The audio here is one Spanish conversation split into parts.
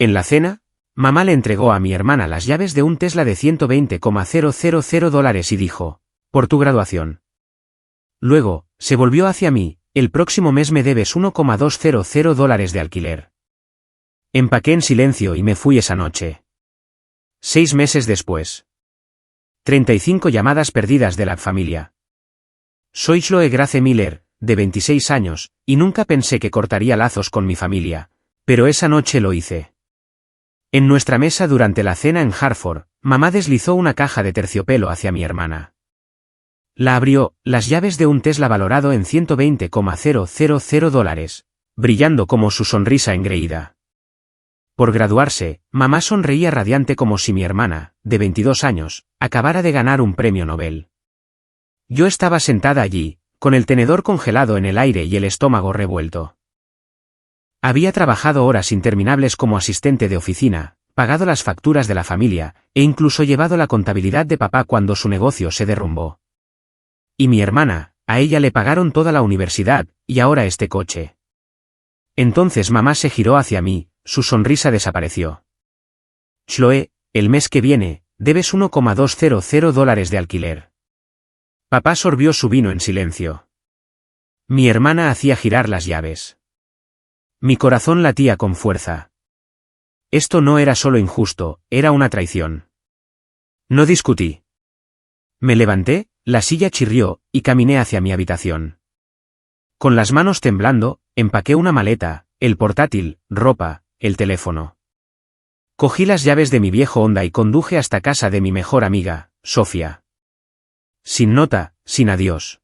En la cena, mamá le entregó a mi hermana las llaves de un Tesla de $120,000 y dijo, por tu graduación. Luego, se volvió hacia mí, el próximo mes me debes $1,200 de alquiler. Empaqué en silencio y me fui esa noche. 6 meses después. 35 llamadas perdidas de la familia. Soy Chloe Grace Miller, de 26 años, y nunca pensé que cortaría lazos con mi familia, pero esa noche lo hice. En nuestra mesa durante la cena en Hartford, mamá deslizó una caja de terciopelo hacia mi hermana. La abrió, las llaves de un Tesla valorado en $120,000, brillando como su sonrisa engreída. Por graduarse, mamá sonreía radiante como si mi hermana, de 22 años, acabara de ganar un premio Nobel. Yo estaba sentada allí, con el tenedor congelado en el aire y el estómago revuelto. Había trabajado horas interminables como asistente de oficina, pagado las facturas de la familia, e incluso llevado la contabilidad de papá cuando su negocio se derrumbó. Y mi hermana, a ella le pagaron toda la universidad, y ahora este coche. Entonces mamá se giró hacia mí, su sonrisa desapareció. Chloe, el mes que viene, debes $1,200 de alquiler. Papá sorbió su vino en silencio. Mi hermana hacía girar las llaves. Mi corazón latía con fuerza. Esto no era solo injusto, era una traición. No discutí. Me levanté, la silla chirrió, y caminé hacia mi habitación. Con las manos temblando, empaqué una maleta, el portátil, ropa, el teléfono. Cogí las llaves de mi viejo Honda y conduje hasta casa de mi mejor amiga, Sofía. Sin nota, sin adiós.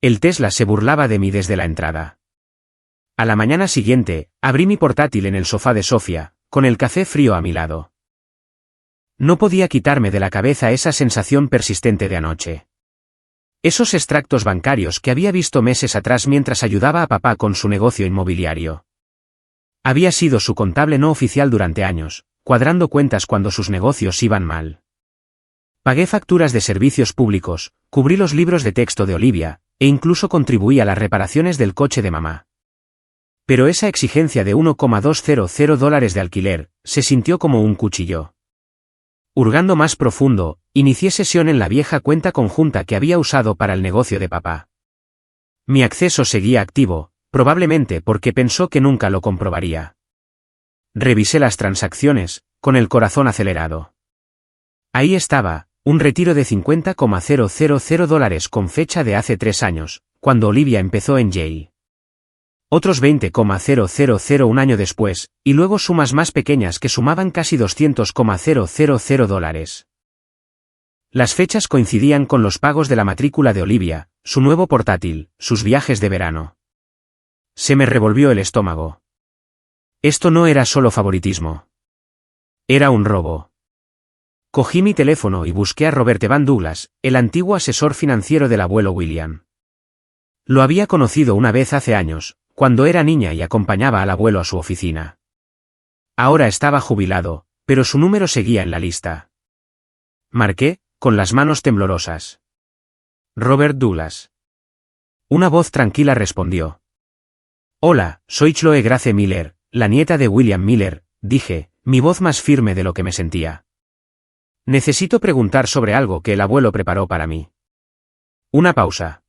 El Tesla se burlaba de mí desde la entrada. A la mañana siguiente, abrí mi portátil en el sofá de Sofía, con el café frío a mi lado. No podía quitarme de la cabeza esa sensación persistente de anoche. Esos extractos bancarios que había visto meses atrás mientras ayudaba a papá con su negocio inmobiliario. Había sido su contable no oficial durante años, cuadrando cuentas cuando sus negocios iban mal. Pagué facturas de servicios públicos, cubrí los libros de texto de Olivia, e incluso contribuí a las reparaciones del coche de mamá. Pero esa exigencia de $1,200 de alquiler, se sintió como un cuchillo. Hurgando más profundo, inicié sesión en la vieja cuenta conjunta que había usado para el negocio de papá. Mi acceso seguía activo, probablemente porque pensó que nunca lo comprobaría. Revisé las transacciones, con el corazón acelerado. Ahí estaba, un retiro de $50,000 con fecha de hace 3 años, cuando Olivia empezó en Yale. Otros $20,000 un año después, y luego sumas más pequeñas que sumaban casi $200,000. Las fechas coincidían con los pagos de la matrícula de Olivia, su nuevo portátil, sus viajes de verano. Se me revolvió el estómago. Esto no era solo favoritismo. Era un robo. Cogí mi teléfono y busqué a Robert Van Douglas, el antiguo asesor financiero del abuelo William. Lo había conocido una vez hace años, cuando era niña y acompañaba al abuelo a su oficina. Ahora estaba jubilado, pero su número seguía en la lista. Marqué, con las manos temblorosas. Robert Douglas. Una voz tranquila respondió. Hola, soy Chloe Grace Miller, la nieta de William Miller, dije, mi voz más firme de lo que me sentía. Necesito preguntar sobre algo que el abuelo preparó para mí. Una pausa.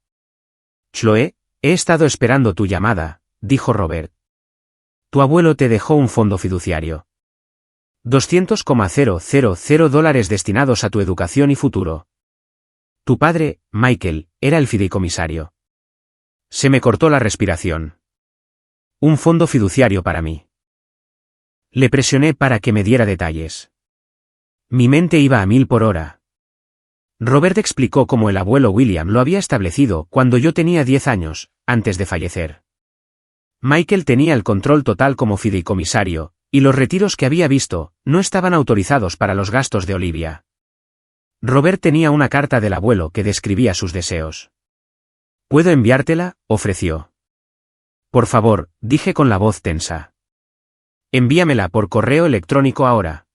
Chloe, he estado esperando tu llamada, dijo Robert. Tu abuelo te dejó un fondo fiduciario. $200,000 destinados a tu educación y futuro. Tu padre, Michael, era el fideicomisario. Se me cortó la respiración. Un fondo fiduciario para mí. Le presioné para que me diera detalles. Mi mente iba a 1000 por hora. Robert explicó cómo el abuelo William lo había establecido cuando yo tenía 10 años, antes de fallecer. Michael tenía el control total como fideicomisario, y los retiros que había visto no estaban autorizados para los gastos de Olivia. Robert tenía una carta del abuelo que describía sus deseos. ¿Puedo enviártela?, ofreció. Por favor, dije con la voz tensa. Envíamela por correo electrónico ahora.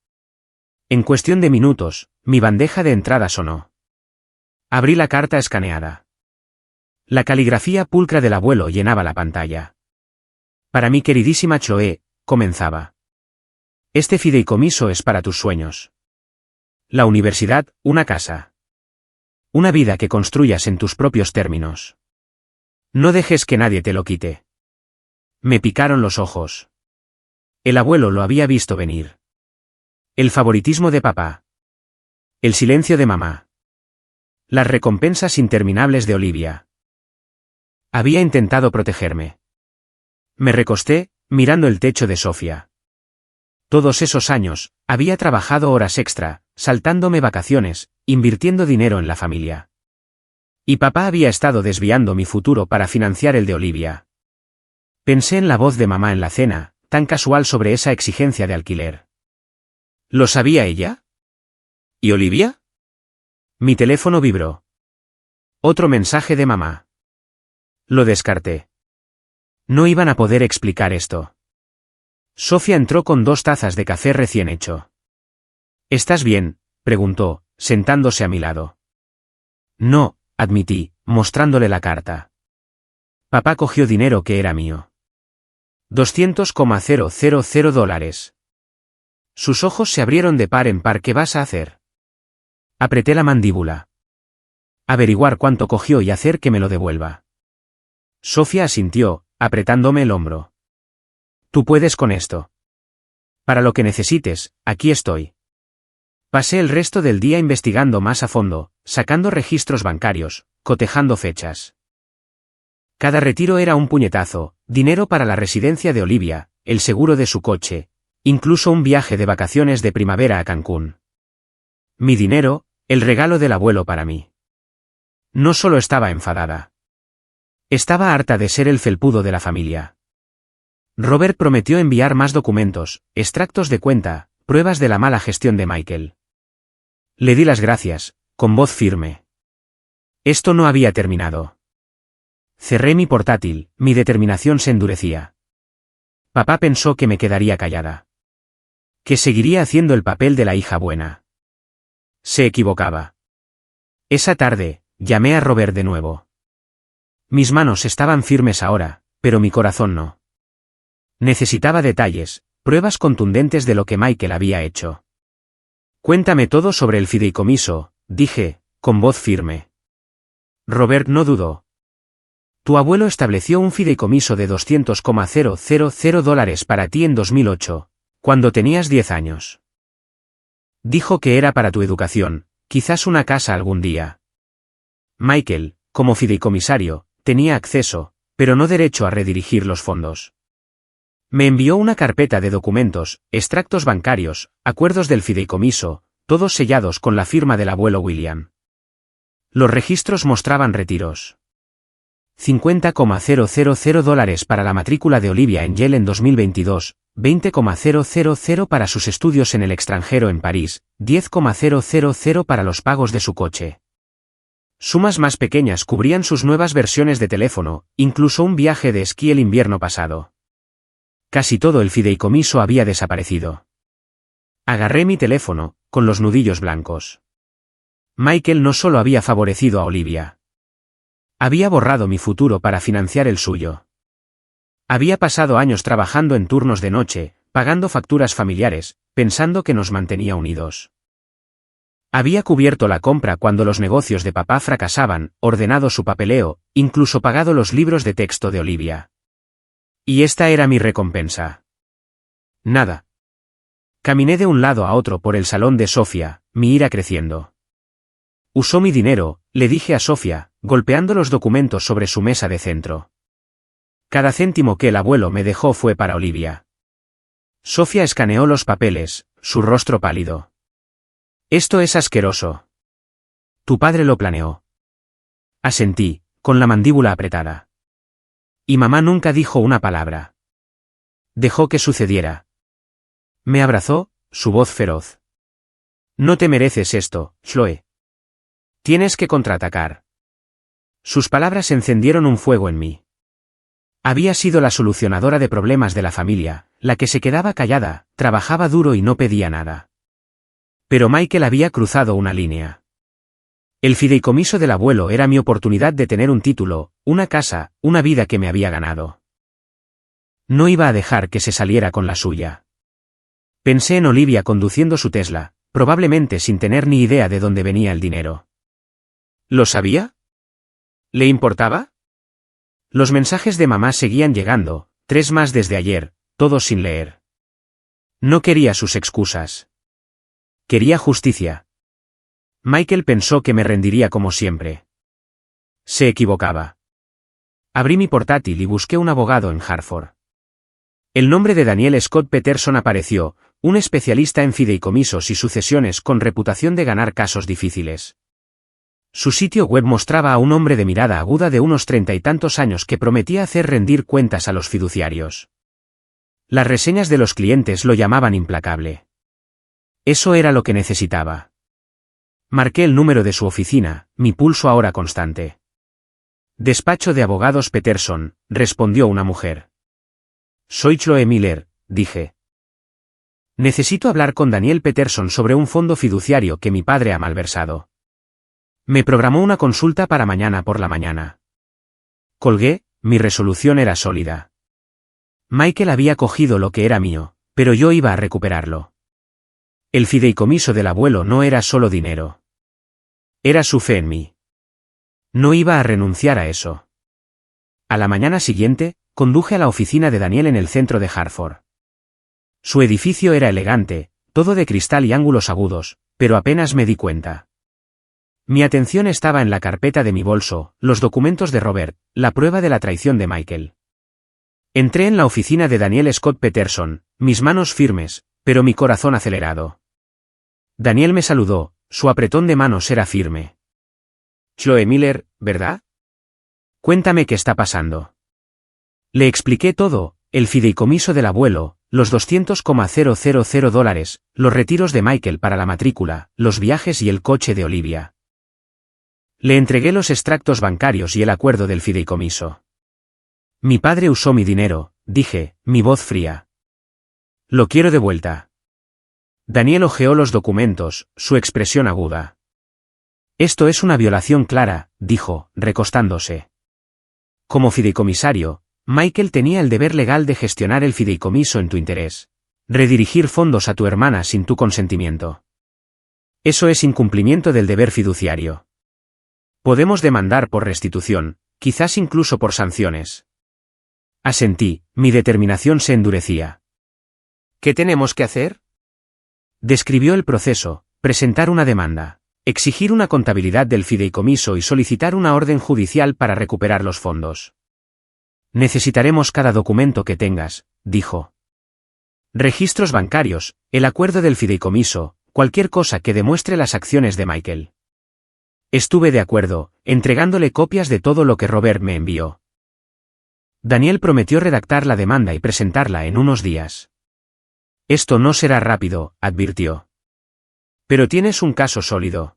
En cuestión de minutos, mi bandeja de entrada sonó. Abrí la carta escaneada. La caligrafía pulcra del abuelo llenaba la pantalla. Para mi queridísima Chloe, comenzaba. Este fideicomiso es para tus sueños. La universidad, una casa. Una vida que construyas en tus propios términos. No dejes que nadie te lo quite. Me picaron los ojos. El abuelo lo había visto venir. El favoritismo de papá. El silencio de mamá. Las recompensas interminables de Olivia. Había intentado protegerme. Me recosté, mirando el techo de Sofía. Todos esos años, había trabajado horas extra, saltándome vacaciones, invirtiendo dinero en la familia. Y papá había estado desviando mi futuro para financiar el de Olivia. Pensé en la voz de mamá en la cena, tan casual sobre esa exigencia de alquiler. ¿Lo sabía ella? ¿Y Olivia? Mi teléfono vibró. Otro mensaje de mamá. Lo descarté. No iban a poder explicar esto. Sofía entró con 2 tazas de café recién hecho. ¿Estás bien?, preguntó, sentándose a mi lado. No, admití, mostrándole la carta. Papá cogió dinero que era mío. $200,000. Sus ojos se abrieron de par en par. ¿Qué vas a hacer? Apreté la mandíbula. Averiguar cuánto cogió y hacer que me lo devuelva. Sofía asintió, apretándome el hombro. Tú puedes con esto. Para lo que necesites, aquí estoy. Pasé el resto del día investigando más a fondo, sacando registros bancarios, cotejando fechas. Cada retiro era un puñetazo, dinero para la residencia de Olivia, el seguro de su coche, incluso un viaje de vacaciones de primavera a Cancún. Mi dinero, el regalo del abuelo para mí. No solo estaba enfadada. Estaba harta de ser el felpudo de la familia. Robert prometió enviar más documentos, extractos de cuenta, pruebas de la mala gestión de Michael. Le di las gracias, con voz firme. Esto no había terminado. Cerré mi portátil, mi determinación se endurecía. Papá pensó que me quedaría callada. Que seguiría haciendo el papel de la hija buena. Se equivocaba. Esa tarde, llamé a Robert de nuevo. Mis manos estaban firmes ahora, pero mi corazón no. Necesitaba detalles, pruebas contundentes de lo que Michael había hecho. Cuéntame todo sobre el fideicomiso, dije, con voz firme. Robert no dudó. Tu abuelo estableció un fideicomiso de $200,000 para ti en 2008, cuando tenías 10 años. Dijo que era para tu educación, quizás una casa algún día. Michael, como fideicomisario, tenía acceso, pero no derecho a redirigir los fondos. Me envió una carpeta de documentos, extractos bancarios, acuerdos del fideicomiso, todos sellados con la firma del abuelo William. Los registros mostraban retiros. $50,000 para la matrícula de Olivia en Yale en 2022, $20,000 para sus estudios en el extranjero en París, $10,000 para los pagos de su coche. Sumas más pequeñas cubrían sus nuevas versiones de teléfono, incluso un viaje de esquí el invierno pasado. Casi todo el fideicomiso había desaparecido. Agarré mi teléfono, con los nudillos blancos. Michael no solo había favorecido a Olivia. Había borrado mi futuro para financiar el suyo. Había pasado años trabajando en turnos de noche, pagando facturas familiares, pensando que nos mantenía unidos. Había cubierto la compra cuando los negocios de papá fracasaban, ordenado su papeleo, incluso pagado los libros de texto de Olivia. Y esta era mi recompensa. Nada. Caminé de un lado a otro por el salón de Sofía, mi ira creciendo. Usó mi dinero, le dije a Sofía, golpeando los documentos sobre su mesa de centro. Cada céntimo que el abuelo me dejó fue para Olivia. Sofía escaneó los papeles, su rostro pálido. Esto es asqueroso. Tu padre lo planeó. Asentí, con la mandíbula apretada. Y mamá nunca dijo una palabra. Dejó que sucediera. Me abrazó, su voz feroz. No te mereces esto, Chloe. Tienes que contraatacar. Sus palabras encendieron un fuego en mí. Había sido la solucionadora de problemas de la familia, la que se quedaba callada, trabajaba duro y no pedía nada. Pero Michael había cruzado una línea. El fideicomiso del abuelo era mi oportunidad de tener un título, una casa, una vida que me había ganado. No iba a dejar que se saliera con la suya. Pensé en Olivia conduciendo su Tesla, probablemente sin tener ni idea de dónde venía el dinero. ¿Lo sabía? ¿Le importaba? Los mensajes de mamá seguían llegando, 3 más desde ayer, todos sin leer. No quería sus excusas. Quería justicia. Michael pensó que me rendiría como siempre. Se equivocaba. Abrí mi portátil y busqué un abogado en Hartford. El nombre de Daniel Scott Peterson apareció, un especialista en fideicomisos y sucesiones con reputación de ganar casos difíciles. Su sitio web mostraba a un hombre de mirada aguda de unos 30 y tantos años que prometía hacer rendir cuentas a los fiduciarios. Las reseñas de los clientes lo llamaban implacable. Eso era lo que necesitaba. Marqué el número de su oficina, mi pulso ahora constante. Despacho de abogados Peterson, respondió una mujer. Soy Chloe Miller, dije. Necesito hablar con Daniel Peterson sobre un fondo fiduciario que mi padre ha malversado. Me programó una consulta para mañana por la mañana. Colgué, mi resolución era sólida. Michael había cogido lo que era mío, pero yo iba a recuperarlo. El fideicomiso del abuelo no era solo dinero. Era su fe en mí. No iba a renunciar a eso. A la mañana siguiente, conduje a la oficina de Daniel en el centro de Hartford. Su edificio era elegante, todo de cristal y ángulos agudos, pero apenas me di cuenta. Mi atención estaba en la carpeta de mi bolso, los documentos de Robert, la prueba de la traición de Michael. Entré en la oficina de Daniel Scott Peterson, mis manos firmes, pero mi corazón acelerado. Daniel me saludó, su apretón de manos era firme. Chloe Miller, ¿verdad? Cuéntame qué está pasando. Le expliqué todo, el fideicomiso del abuelo, los $200,000, los retiros de Michael para la matrícula, los viajes y el coche de Olivia. Le entregué los extractos bancarios y el acuerdo del fideicomiso. Mi padre usó mi dinero, dije, mi voz fría. Lo quiero de vuelta. Daniel hojeó los documentos, su expresión aguda. Esto es una violación clara, dijo, recostándose. Como fideicomisario, Michael tenía el deber legal de gestionar el fideicomiso en tu interés. Redirigir fondos a tu hermana sin tu consentimiento. Eso es incumplimiento del deber fiduciario. Podemos demandar por restitución, quizás incluso por sanciones. Asentí, mi determinación se endurecía. ¿Qué tenemos que hacer? Describió el proceso, presentar una demanda, exigir una contabilidad del fideicomiso y solicitar una orden judicial para recuperar los fondos. Necesitaremos cada documento que tengas, dijo. Registros bancarios, el acuerdo del fideicomiso, cualquier cosa que demuestre las acciones de Michael. Estuve de acuerdo, entregándole copias de todo lo que Robert me envió. Daniel prometió redactar la demanda y presentarla en unos días. Esto no será rápido, advirtió. Pero tienes un caso sólido.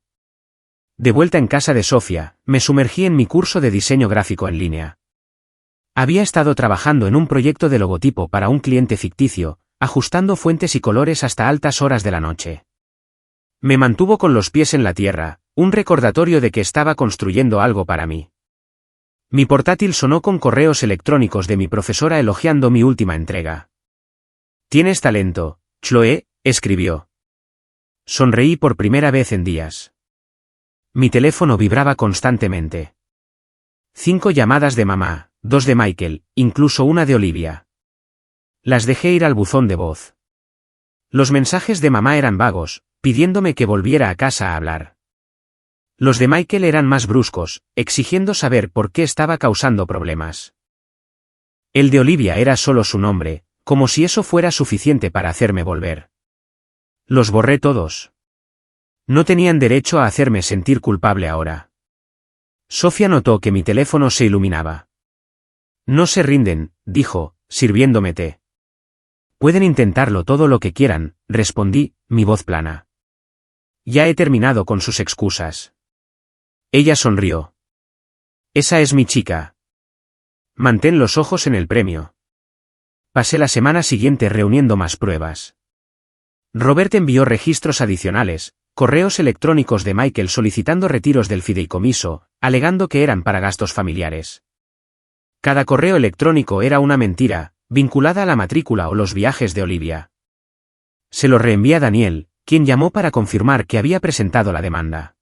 De vuelta en casa de Sofía, me sumergí en mi curso de diseño gráfico en línea. Había estado trabajando en un proyecto de logotipo para un cliente ficticio, ajustando fuentes y colores hasta altas horas de la noche. Me mantuvo con los pies en la tierra, un recordatorio de que estaba construyendo algo para mí. Mi portátil sonó con correos electrónicos de mi profesora elogiando mi última entrega. Tienes talento, Chloe, escribió. Sonreí por primera vez en días. Mi teléfono vibraba constantemente. 5 llamadas de mamá, 2 de Michael, incluso una de Olivia. Las dejé ir al buzón de voz. Los mensajes de mamá eran vagos, pidiéndome que volviera a casa a hablar. Los de Michael eran más bruscos, exigiendo saber por qué estaba causando problemas. El de Olivia era solo su nombre, como si eso fuera suficiente para hacerme volver. Los borré todos. No tenían derecho a hacerme sentir culpable ahora. Sofía notó que mi teléfono se iluminaba. No se rinden, dijo, sirviéndome té. Pueden intentarlo todo lo que quieran, respondí, mi voz plana. Ya he terminado con sus excusas. Ella sonrió. Esa es mi chica. Mantén los ojos en el premio. Pasé la semana siguiente reuniendo más pruebas. Robert envió registros adicionales, correos electrónicos de Michael solicitando retiros del fideicomiso, alegando que eran para gastos familiares. Cada correo electrónico era una mentira, vinculada a la matrícula o los viajes de Olivia. Se lo reenvié a Daniel, quien llamó para confirmar que había presentado la demanda.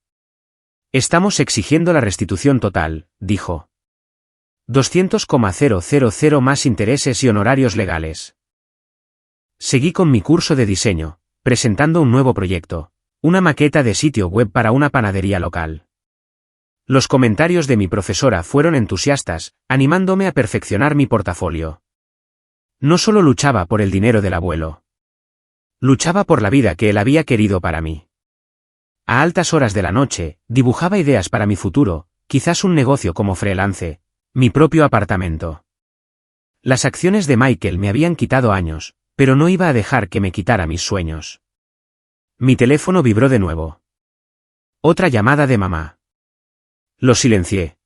Estamos exigiendo la restitución total, dijo. 200,000 más intereses y honorarios legales. Seguí con mi curso de diseño, presentando un nuevo proyecto, una maqueta de sitio web para una panadería local. Los comentarios de mi profesora fueron entusiastas, animándome a perfeccionar mi portafolio. No solo luchaba por el dinero del abuelo. Luchaba por la vida que él había querido para mí. A altas horas de la noche, dibujaba ideas para mi futuro, quizás un negocio como freelance, mi propio apartamento. Las acciones de Michael me habían quitado años, pero no iba a dejar que me quitara mis sueños. Mi teléfono vibró de nuevo. Otra llamada de mamá. Lo silencié.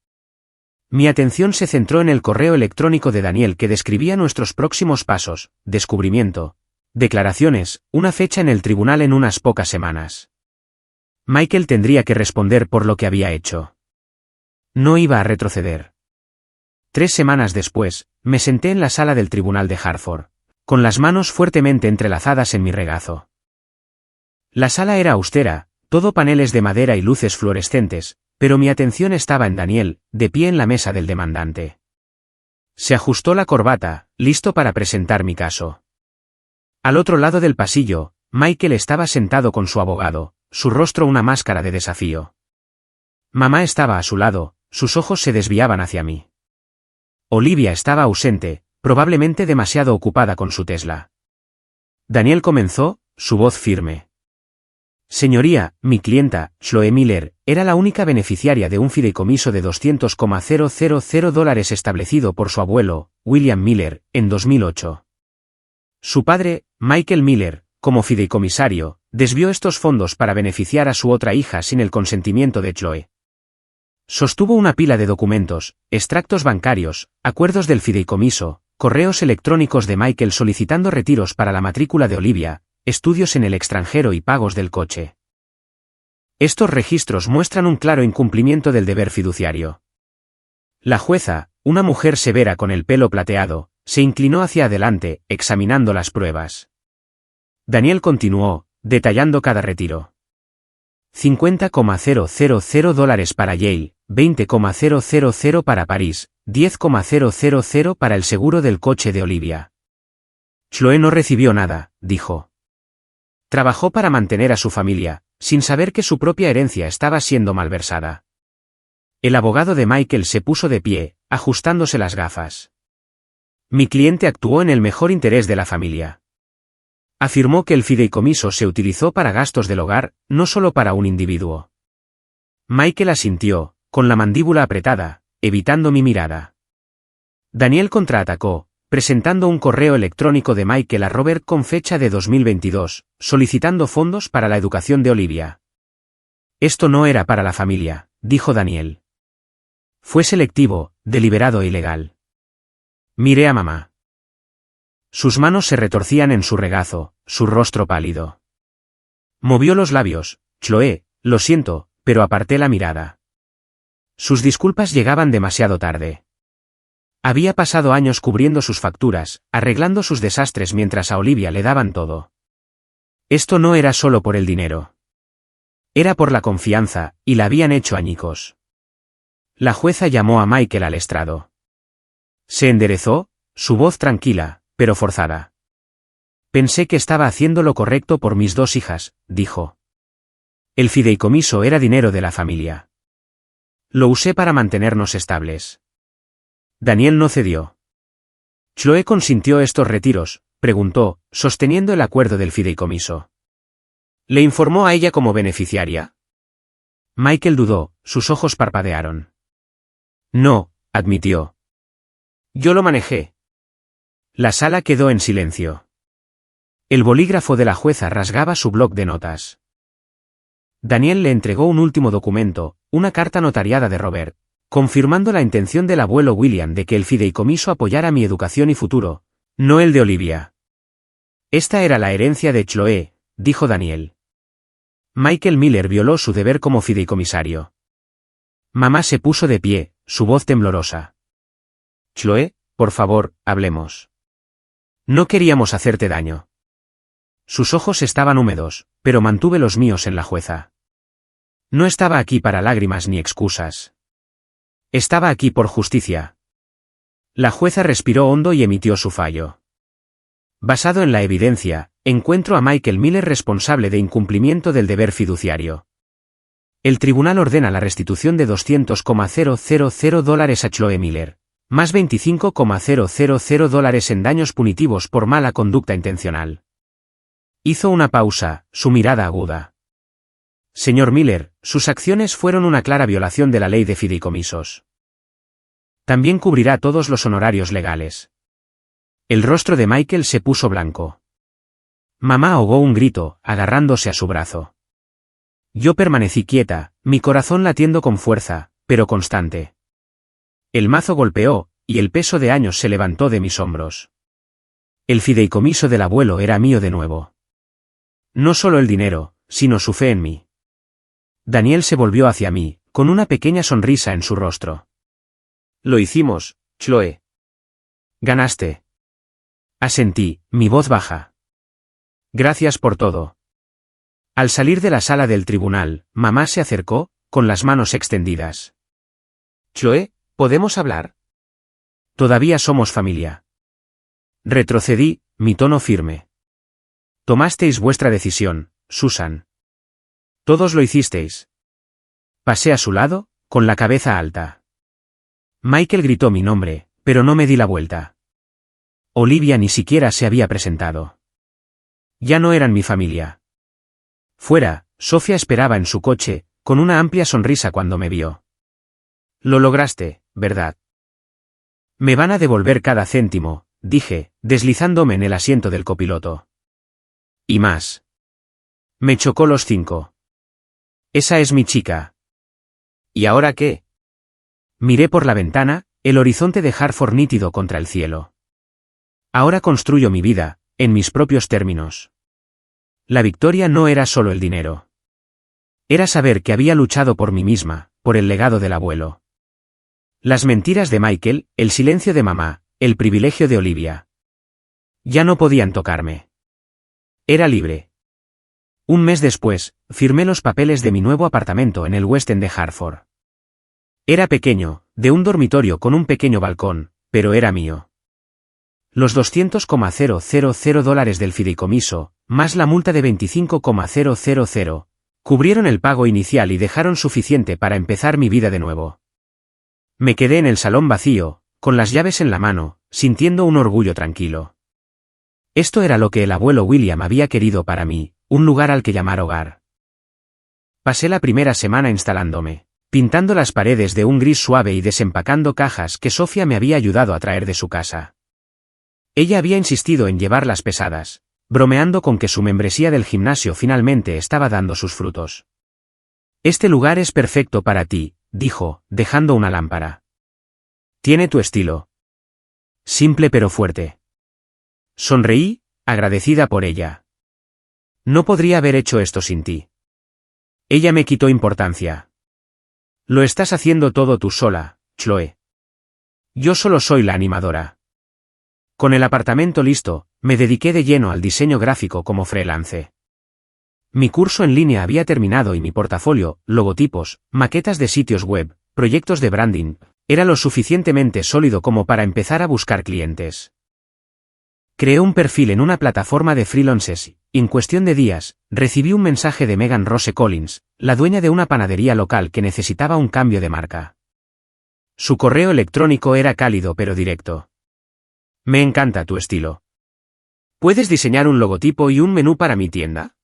Mi atención se centró en el correo electrónico de Daniel que describía nuestros próximos pasos, descubrimiento, declaraciones, una fecha en el tribunal en unas pocas semanas. Michael tendría que responder por lo que había hecho. No iba a retroceder. 3 semanas después, me senté en la sala del tribunal de Hartford, con las manos fuertemente entrelazadas en mi regazo. La sala era austera, todo paneles de madera y luces fluorescentes, pero mi atención estaba en Daniel, de pie en la mesa del demandante. Se ajustó la corbata, listo para presentar mi caso. Al otro lado del pasillo, Michael estaba sentado con su abogado, su rostro una máscara de desafío. Mamá estaba a su lado, sus ojos se desviaban hacia mí. Olivia estaba ausente, probablemente demasiado ocupada con su Tesla. Daniel comenzó, su voz firme. Señoría, mi clienta, Chloe Miller, era la única beneficiaria de un fideicomiso de $200,000 establecido por su abuelo, William Miller, en 2008. Su padre, Michael Miller, como fideicomisario, desvió estos fondos para beneficiar a su otra hija sin el consentimiento de Chloe. Sostuvo una pila de documentos, extractos bancarios, acuerdos del fideicomiso, correos electrónicos de Michael solicitando retiros para la matrícula de Olivia, estudios en el extranjero y pagos del coche. Estos registros muestran un claro incumplimiento del deber fiduciario. La jueza, una mujer severa con el pelo plateado, se inclinó hacia adelante, examinando las pruebas. Daniel continuó, detallando cada retiro. $50,000 para Yale, $20,000 para París, $10,000 para el seguro del coche de Olivia. Chloe no recibió nada, dijo. Trabajó para mantener a su familia, sin saber que su propia herencia estaba siendo malversada. El abogado de Michael se puso de pie, ajustándose las gafas. Mi cliente actuó en el mejor interés de la familia. Afirmó que el fideicomiso se utilizó para gastos del hogar, no solo para un individuo. Michael asintió, con la mandíbula apretada, evitando mi mirada. Daniel contraatacó, presentando un correo electrónico de Michael a Robert con fecha de 2022, solicitando fondos para la educación de Olivia. Esto no era para la familia, dijo Daniel. Fue selectivo, deliberado e ilegal. Miré a mamá. Sus manos se retorcían en su regazo, su rostro pálido. Movió los labios. Chloe, lo siento, pero aparté la mirada. Sus disculpas llegaban demasiado tarde. Había pasado años cubriendo sus facturas, arreglando sus desastres mientras a Olivia le daban todo. Esto no era solo por el dinero. Era por la confianza, y la habían hecho añicos. La jueza llamó a Michael al estrado. Se enderezó, su voz tranquila, pero forzada. Pensé que estaba haciendo lo correcto por mis 2 hijas, dijo. El fideicomiso era dinero de la familia. Lo usé para mantenernos estables. Daniel no cedió. ¿Chloe consintió estos retiros?, preguntó, sosteniendo el acuerdo del fideicomiso. ¿Le informó a ella como beneficiaria? Michael dudó, sus ojos parpadearon. No, admitió. Yo lo manejé. La sala quedó en silencio. El bolígrafo de la jueza rasgaba su bloc de notas. Daniel le entregó un último documento, una carta notariada de Robert, confirmando la intención del abuelo William de que el fideicomiso apoyara mi educación y futuro, no el de Olivia. Esta era la herencia de Chloe, dijo Daniel. Michael Miller violó su deber como fideicomisario. Mamá se puso de pie, su voz temblorosa. Chloe, por favor, hablemos. No queríamos hacerte daño. Sus ojos estaban húmedos, pero mantuve los míos en la jueza. No estaba aquí para lágrimas ni excusas. Estaba aquí por justicia. La jueza respiró hondo y emitió su fallo. Basado en la evidencia, encuentro a Michael Miller responsable de incumplimiento del deber fiduciario. El tribunal ordena la restitución de $200,000 a Chloe Miller, más $25,000 en daños punitivos por mala conducta intencional. Hizo una pausa, su mirada aguda. Señor Miller, sus acciones fueron una clara violación de la ley de fideicomisos. También cubrirá todos los honorarios legales. El rostro de Michael se puso blanco. Mamá ahogó un grito, agarrándose a su brazo. Yo permanecí quieta, mi corazón latiendo con fuerza, pero constante. El mazo golpeó, y el peso de años se levantó de mis hombros. El fideicomiso del abuelo era mío de nuevo. No solo el dinero, sino su fe en mí. Daniel se volvió hacia mí, con una pequeña sonrisa en su rostro. Lo hicimos, Chloe. Ganaste. Asentí, mi voz baja. Gracias por todo. Al salir de la sala del tribunal, mamá se acercó, con las manos extendidas. Chloe, ¿podemos hablar? Todavía somos familia. Retrocedí, mi tono firme. Tomasteis vuestra decisión, Susan. Todos lo hicisteis. Pasé a su lado, con la cabeza alta. Michael gritó mi nombre, pero no me di la vuelta. Olivia ni siquiera se había presentado. Ya no eran mi familia. Fuera, Sofía esperaba en su coche, con una amplia sonrisa cuando me vio. Lo lograste, ¿verdad? Me van a devolver cada céntimo, dije, deslizándome en el asiento del copiloto. Y más. Me chocó los 5. Esa es mi chica. ¿Y ahora qué? Miré por la ventana, el horizonte de Hartford nítido contra el cielo. Ahora construyo mi vida, en mis propios términos. La victoria no era solo el dinero. Era saber que había luchado por mí misma, por el legado del abuelo. Las mentiras de Michael, el silencio de mamá, el privilegio de Olivia. Ya no podían tocarme. Era libre. Un mes después, firmé los papeles de mi nuevo apartamento en el West End de Hartford. Era pequeño, de un dormitorio con un pequeño balcón, pero era mío. Los $200,000 del fideicomiso, más la multa de $25,000, cubrieron el pago inicial y dejaron suficiente para empezar mi vida de nuevo. Me quedé en el salón vacío, con las llaves en la mano, sintiendo un orgullo tranquilo. Esto era lo que el abuelo William había querido para mí, un lugar al que llamar hogar. Pasé la primera semana instalándome, pintando las paredes de un gris suave y desempacando cajas que Sofía me había ayudado a traer de su casa. Ella había insistido en llevarlas pesadas, bromeando con que su membresía del gimnasio finalmente estaba dando sus frutos. Este lugar es perfecto para ti, dijo, dejando una lámpara. Tiene tu estilo. Simple pero fuerte. Sonreí, agradecida por ella. No podría haber hecho esto sin ti. Ella me quitó importancia. Lo estás haciendo todo tú sola, Chloe. Yo solo soy la animadora. Con el apartamento listo, me dediqué de lleno al diseño gráfico como freelance. Mi curso en línea había terminado y mi portafolio, logotipos, maquetas de sitios web, proyectos de branding, era lo suficientemente sólido como para empezar a buscar clientes. Creé un perfil en una plataforma de freelances y, en cuestión de días, recibí un mensaje de Megan Rose Collins, la dueña de una panadería local que necesitaba un cambio de marca. Su correo electrónico era cálido pero directo. Me encanta tu estilo. ¿Puedes diseñar un logotipo y un menú para mi tienda?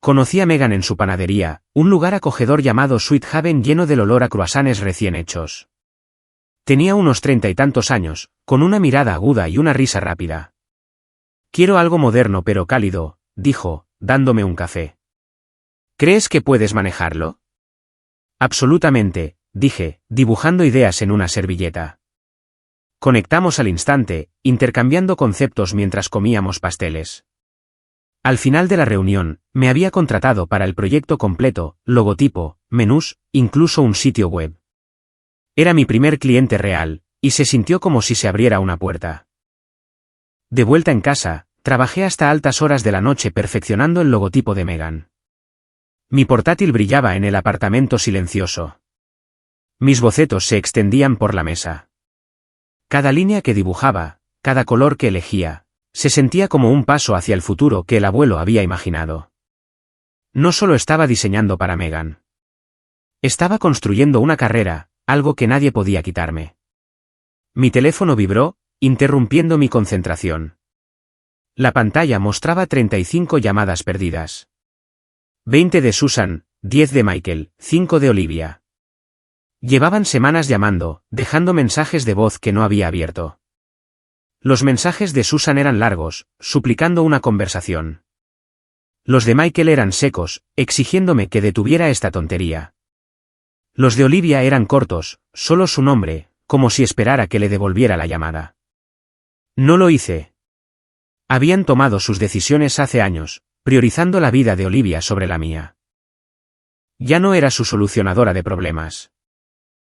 Conocí a Megan en su panadería, un lugar acogedor llamado Sweet Haven lleno del olor a croissants recién hechos. Tenía unos 30 y tantos años, con una mirada aguda y una risa rápida. Quiero algo moderno pero cálido, dijo, dándome un café. ¿Crees que puedes manejarlo? Absolutamente, dije, dibujando ideas en una servilleta. Conectamos al instante, intercambiando conceptos mientras comíamos pasteles. Al final de la reunión, me había contratado para el proyecto completo, logotipo, menús, incluso un sitio web. Era mi primer cliente real, y se sintió como si se abriera una puerta. De vuelta en casa, trabajé hasta altas horas de la noche perfeccionando el logotipo de Meghan. Mi portátil brillaba en el apartamento silencioso. Mis bocetos se extendían por la mesa. Cada línea que dibujaba, cada color que elegía, se sentía como un paso hacia el futuro que el abuelo había imaginado. No solo estaba diseñando para Meghan. Estaba construyendo una carrera, algo que nadie podía quitarme. Mi teléfono vibró, interrumpiendo mi concentración. La pantalla mostraba 35 llamadas perdidas. 20 de Susan, 10 de Michael, 5 de Olivia. Llevaban semanas llamando, dejando mensajes de voz que no había abierto. Los mensajes de Susan eran largos, suplicando una conversación. Los de Michael eran secos, exigiéndome que detuviera esta tontería. Los de Olivia eran cortos, solo su nombre, como si esperara que le devolviera la llamada. No lo hice. Habían tomado sus decisiones hace años, priorizando la vida de Olivia sobre la mía. Ya no era su solucionadora de problemas.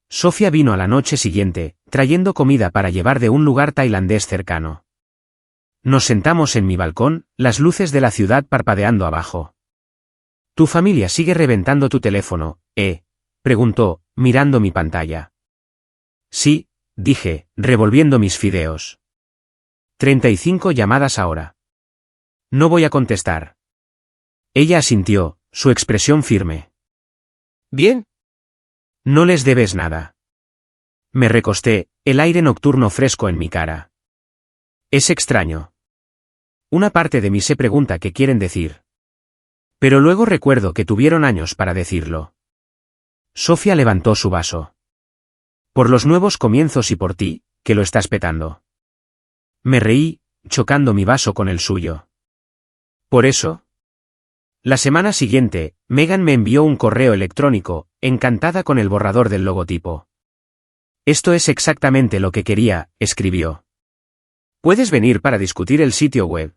Sofía vino a la noche siguiente, trayendo comida para llevar de un lugar tailandés cercano. Nos sentamos en mi balcón, las luces de la ciudad parpadeando abajo. «¿Tu familia sigue reventando tu teléfono, preguntó, mirando mi pantalla. «Sí», dije, revolviendo mis fideos. 35 llamadas ahora. «No voy a contestar». Ella asintió, su expresión firme. «Bien». «No les debes nada». Me recosté, el aire nocturno fresco en mi cara. Es extraño. Una parte de mí se pregunta qué quieren decir. Pero luego recuerdo que tuvieron años para decirlo. Sofía levantó su vaso. «Por los nuevos comienzos y por ti, que lo estás petando». Me reí, chocando mi vaso con el suyo. ¿Por eso? La semana siguiente, Meghan me envió un correo electrónico, encantada con el borrador del logotipo. «Esto es exactamente lo que quería», escribió. «¿Puedes venir para discutir el sitio web?»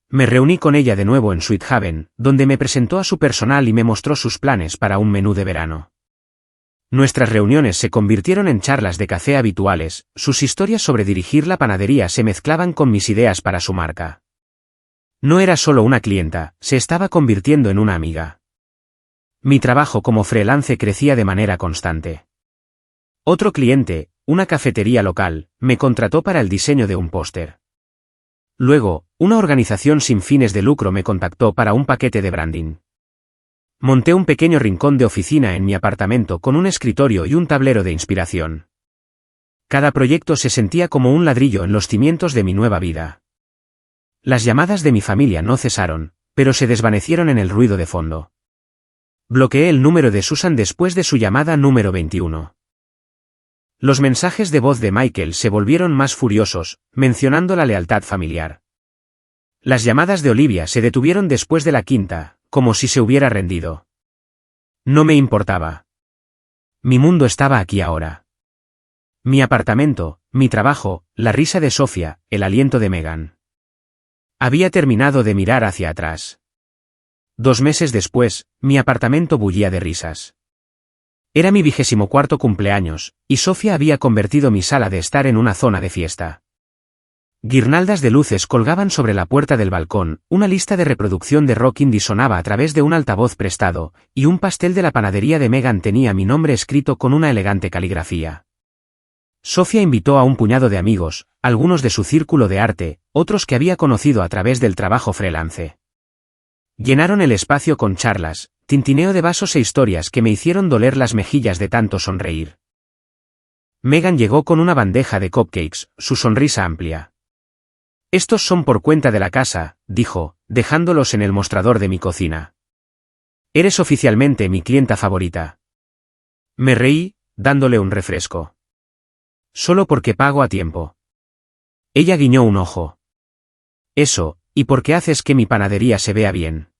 Me reuní con ella de nuevo en Sweet Haven, donde me presentó a su personal y me mostró sus planes para un menú de verano. Nuestras reuniones se convirtieron en charlas de café habituales, sus historias sobre dirigir la panadería se mezclaban con mis ideas para su marca. No era solo una clienta, se estaba convirtiendo en una amiga. Mi trabajo como freelance crecía de manera constante. Otro cliente, una cafetería local, me contrató para el diseño de un póster. Luego, una organización sin fines de lucro me contactó para un paquete de branding. Monté un pequeño rincón de oficina en mi apartamento con un escritorio y un tablero de inspiración. Cada proyecto se sentía como un ladrillo en los cimientos de mi nueva vida. Las llamadas de mi familia no cesaron, pero se desvanecieron en el ruido de fondo. Bloqueé el número de Susan después de su llamada número 21. Los mensajes de voz de Michael se volvieron más furiosos, mencionando la lealtad familiar. Las llamadas de Olivia se detuvieron después de la quinta, como si se hubiera rendido. No me importaba. Mi mundo estaba aquí ahora. Mi apartamento, mi trabajo, la risa de Sofía, el aliento de Meghan. Había terminado de mirar hacia atrás. 2 meses después, mi apartamento bullía de risas. Era mi 24º cumpleaños, y Sofía había convertido mi sala de estar en una zona de fiesta. Guirnaldas de luces colgaban sobre la puerta del balcón, una lista de reproducción de rock indie sonaba a través de un altavoz prestado, y un pastel de la panadería de Meghan tenía mi nombre escrito con una elegante caligrafía. Sofía invitó a un puñado de amigos, algunos de su círculo de arte, otros que había conocido a través del trabajo freelance. Llenaron el espacio con charlas, tintineo de vasos e historias que me hicieron doler las mejillas de tanto sonreír. Meghan llegó con una bandeja de cupcakes, su sonrisa amplia. «Estos son por cuenta de la casa», dijo, dejándolos en el mostrador de mi cocina. «Eres oficialmente mi clienta favorita». Me reí, dándole un refresco. «Solo porque pago a tiempo». Ella guiñó un ojo. «Eso, y porque haces que mi panadería se vea bien».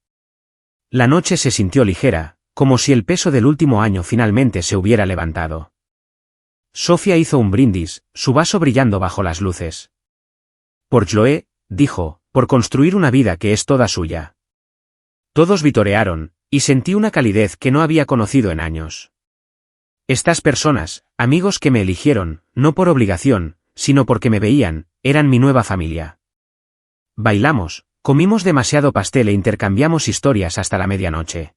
La noche se sintió ligera, como si el peso del último año finalmente se hubiera levantado. Sofía hizo un brindis, su vaso brillando bajo las luces. «Por Chloe», dijo, «por construir una vida que es toda suya». Todos vitorearon, y sentí una calidez que no había conocido en años. Estas personas, amigos que me eligieron, no por obligación, sino porque me veían, eran mi nueva familia. Bailamos, comimos demasiado pastel e intercambiamos historias hasta la medianoche.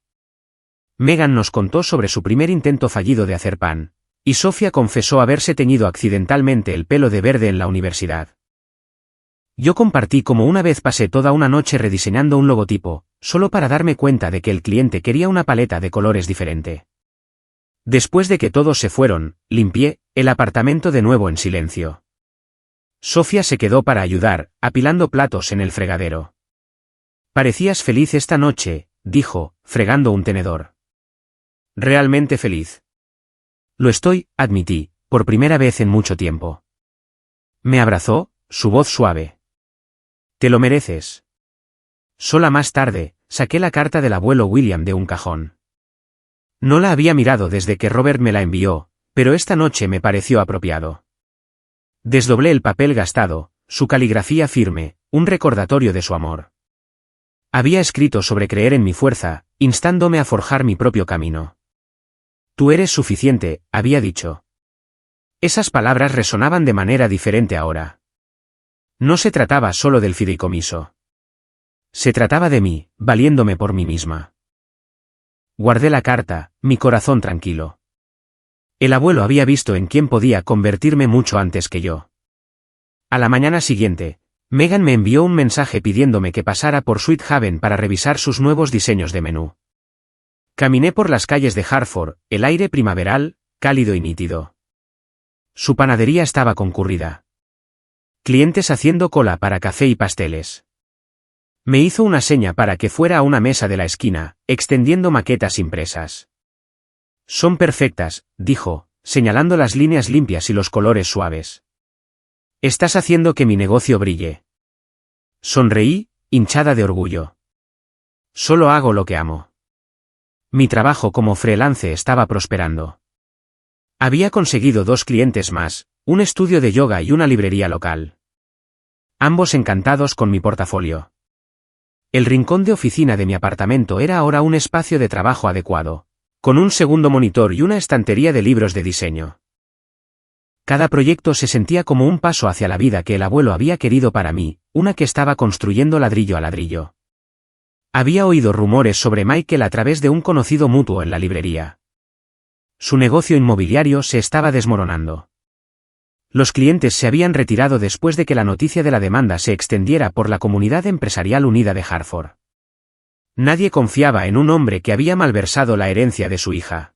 Megan nos contó sobre su primer intento fallido de hacer pan, y Sofía confesó haberse teñido accidentalmente el pelo de verde en la universidad. Yo compartí cómo una vez pasé toda una noche rediseñando un logotipo, solo para darme cuenta de que el cliente quería una paleta de colores diferente. Después de que todos se fueron, limpié el apartamento de nuevo en silencio. Sofía se quedó para ayudar, apilando platos en el fregadero. Parecías feliz esta noche, dijo, fregando un tenedor. Realmente feliz. Lo estoy, admití, por primera vez en mucho tiempo. Me abrazó, su voz suave. Te lo mereces. Sola más tarde, saqué la carta del abuelo William de un cajón. No la había mirado desde que Robert me la envió, pero esta noche me pareció apropiado. Desdoblé el papel gastado, su caligrafía firme, un recordatorio de su amor. Había escrito sobre creer en mi fuerza, instándome a forjar mi propio camino. Tú eres suficiente, había dicho. Esas palabras resonaban de manera diferente ahora. No se trataba solo del fideicomiso. Se trataba de mí, valiéndome por mí misma. Guardé la carta, mi corazón tranquilo. El abuelo había visto en quién podía convertirme mucho antes que yo. A la mañana siguiente, Megan me envió un mensaje pidiéndome que pasara por Sweet Haven para revisar sus nuevos diseños de menú. Caminé por las calles de Hartford, el aire primaveral, cálido y nítido. Su panadería estaba concurrida. Clientes haciendo cola para café y pasteles. Me hizo una seña para que fuera a una mesa de la esquina, extendiendo maquetas impresas. Son perfectas, dijo, señalando las líneas limpias y los colores suaves. Estás haciendo que mi negocio brille. Sonreí, hinchada de orgullo. Solo hago lo que amo. Mi trabajo como freelance estaba prosperando. Había conseguido 2 clientes más, un estudio de yoga y una librería local. Ambos encantados con mi portafolio. El rincón de oficina de mi apartamento era ahora un espacio de trabajo adecuado, con un segundo monitor y una estantería de libros de diseño. Cada proyecto se sentía como un paso hacia la vida que el abuelo había querido para mí, una que estaba construyendo ladrillo a ladrillo. Había oído rumores sobre Michael a través de un conocido mutuo en la librería. Su negocio inmobiliario se estaba desmoronando. Los clientes se habían retirado después de que la noticia de la demanda se extendiera por la comunidad empresarial unida de Hartford. Nadie confiaba en un hombre que había malversado la herencia de su hija.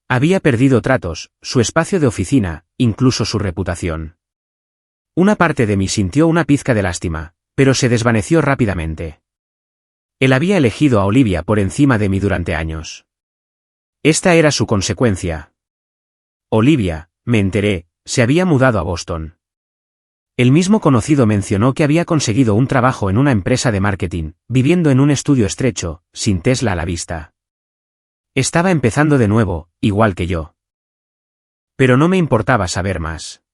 Había perdido tratos, su espacio de oficina, incluso su reputación. Una parte de mí sintió una pizca de lástima, pero se desvaneció rápidamente. Él había elegido a Olivia por encima de mí durante años. Esta era su consecuencia. Olivia, me enteré, se había mudado a Boston. El mismo conocido mencionó que había conseguido un trabajo en una empresa de marketing, viviendo en un estudio estrecho, sin Tesla a la vista. Estaba empezando de nuevo, igual que yo. Pero no me importaba saber más.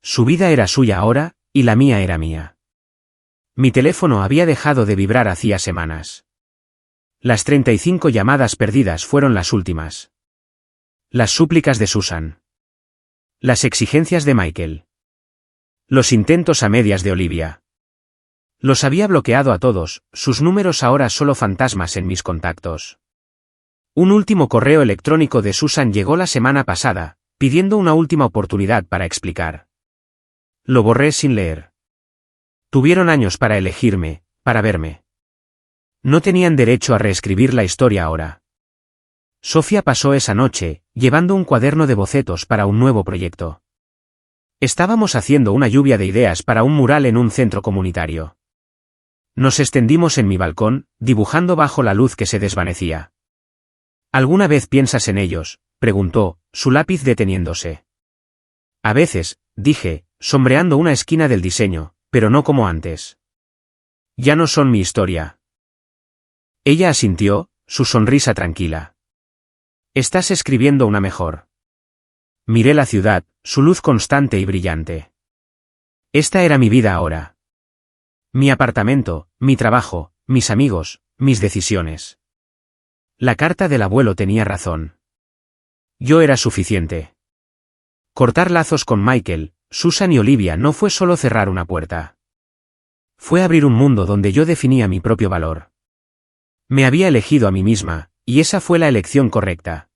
Su vida era suya ahora, y la mía era mía. Mi teléfono había dejado de vibrar hacía semanas. Las 35 llamadas perdidas fueron las últimas. Las súplicas de Susan. Las exigencias de Michael. Los intentos a medias de Olivia. Los había bloqueado a todos, sus números ahora solo fantasmas en mis contactos. Un último correo electrónico de Susan llegó la semana pasada, pidiendo una última oportunidad para explicar. Lo borré sin leer. Tuvieron años para elegirme, para verme. No tenían derecho a reescribir la historia ahora. Sofía pasó esa noche, llevando un cuaderno de bocetos para un nuevo proyecto. Estábamos haciendo una lluvia de ideas para un mural en un centro comunitario. Nos extendimos en mi balcón, dibujando bajo la luz que se desvanecía. ¿Alguna vez piensas en ellos?, preguntó, su lápiz deteniéndose. A veces, dije, sombreando una esquina del diseño, pero no como antes. Ya no son mi historia. Ella asintió, su sonrisa tranquila. Estás escribiendo una mejor. Miré la ciudad, su luz constante y brillante. Esta era mi vida ahora. Mi apartamento, mi trabajo, mis amigos, mis decisiones. La carta del abuelo tenía razón. Yo era suficiente. Cortar lazos con Michael, Susan y Olivia no fue solo cerrar una puerta. Fue abrir un mundo donde yo definía mi propio valor. Me había elegido a mí misma, y esa fue la elección correcta.